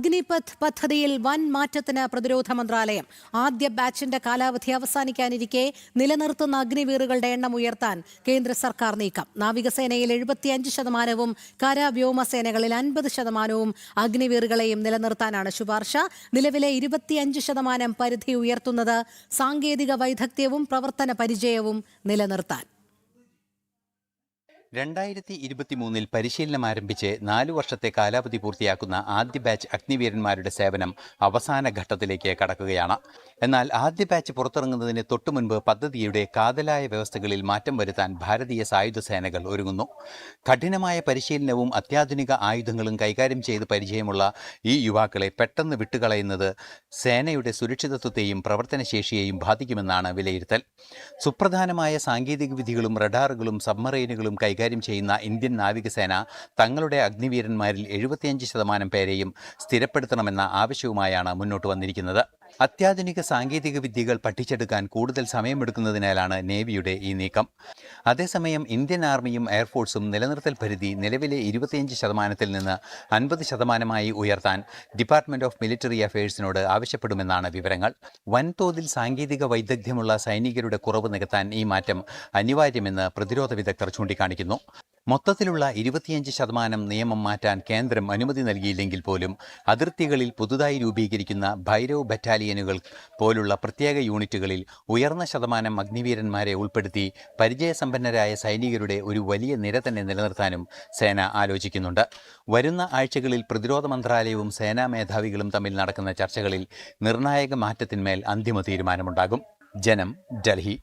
അഗ്നിപഥ് പദ്ധതിയിൽ വൻ മാറ്റത്തിന് പ്രതിരോധ മന്ത്രാലയം. ആദ്യ ബാച്ചിന്റെ കാലാവധി അവസാനിക്കാനിരിക്കെ നിലനിർത്തുന്ന അഗ്നിവീറുകളുടെ എണ്ണം ഉയർത്താൻ കേന്ദ്ര സർക്കാർ നീക്കം. നാവികസേനയിൽ 75%വും കര-വ്യോമസേനകളിൽ 50%വും അഗ്നിവീറുകളെയും നിലനിർത്താനാണ് ശുപാർശ. നിലവിലെ 25% പരിധി ഉയർത്തുന്നത് സാങ്കേതിക വൈദഗ്ധ്യവും പ്രവർത്തന പരിചയവും നിലനിർത്താൻ. 2023 പരിശീലനം ആരംഭിച്ച് 4 വർഷത്തെ കാലാവധി പൂർത്തിയാക്കുന്ന ആദ്യ ബാച്ച് അഗ്നിവീരന്മാരുടെ സേവനം അവസാന ഘട്ടത്തിലേക്ക് കടക്കുകയാണ്. എന്നാൽ ആദ്യ ബാച്ച് പുറത്തിറങ്ങുന്നതിന് തൊട്ടുമുൻപ് പദ്ധതിയുടെ കാതലായ വ്യവസ്ഥകളിൽ മാറ്റം വരുത്താൻ ഭാരതീയ സായുധ സേനകൾ ഒരുങ്ങുന്നു. കഠിനമായ പരിശീലനവും അത്യാധുനിക ആയുധങ്ങളും കൈകാര്യം ചെയ്ത് പരിചയമുള്ള ഈ യുവാക്കളെ പെട്ടെന്ന് വിട്ടുകളയുന്നത് സേനയുടെ സുരക്ഷിതത്വത്തെയും പ്രവർത്തനശേഷിയെയും ബാധിക്കുമെന്നാണ് വിലയിരുത്തൽ. സുപ്രധാനമായ സാങ്കേതിക വിദ്യകളും റഡാറുകളും സബ്മറൈനുകളും കൈകാര്യം ചെയ്യുന്ന ഇന്ത്യൻ നാവികസേന തങ്ങളുടെ അഗ്നിവീരന്മാരിൽ 75% പേരെയും സ്ഥിരപ്പെടുത്തണമെന്ന ആവശ്യവുമായാണ് മുന്നോട്ട് വന്നിരിക്കുന്നത്. അത്യാധുനിക സാങ്കേതിക വിദ്യകൾ പഠിച്ചെടുക്കാൻ കൂടുതൽ സമയമെടുക്കുന്നതിനാലാണ് നേവിയുടെ ഈ നീക്കം. അതേസമയം ഇന്ത്യൻ ആർമിയും എയർഫോഴ്സും നിലനിർത്തൽ പരിധി നിലവിലെ 25%-ൽ നിന്ന് 50%-മായി ഉയർത്താൻ ഡിപ്പാർട്ട്മെന്റ് ഓഫ് മിലിറ്ററി അഫയേഴ്സിനോട് ആവശ്യപ്പെടുമെന്നാണ് വിവരങ്ങൾ. വൻതോതിൽ സാങ്കേതിക വൈദഗ്ധ്യമുള്ള സൈനികരുടെ കുറവ് നികത്താൻ ഈ മാറ്റം അനിവാര്യമെന്ന് പ്രതിരോധ വിദഗ്ധർ ചൂണ്ടിക്കാണിക്കുന്നു. മൊത്തത്തിലുള്ള 25% നിയമം മാറ്റാൻ കേന്ദ്രം അനുമതി നൽകിയില്ലെങ്കിൽ പോലും അതിർത്തികളിൽ പുതുതായി രൂപീകരിക്കുന്ന ഭൈരവ് ബറ്റാലിയനുകൾ പോലുള്ള പ്രത്യേക യൂണിറ്റുകളിൽ ഉയർന്ന ശതമാനം അഗ്നിവീരന്മാരെ ഉൾപ്പെടുത്തി പരിചയസമ്പന്നരായ സൈനികരുടെ ഒരു വലിയ നിര തന്നെ നിലനിർത്താനും സേന ആലോചിക്കുന്നുണ്ട്. വരുന്ന ആഴ്ചകളിൽ പ്രതിരോധ മന്ത്രാലയവും സേനാ മേധാവികളും തമ്മിൽ നടക്കുന്ന ചർച്ചകളിൽ നിർണായക മാറ്റത്തിന്മേൽ അന്തിമ തീരുമാനമുണ്ടാകും. ജനം, ഡൽഹി.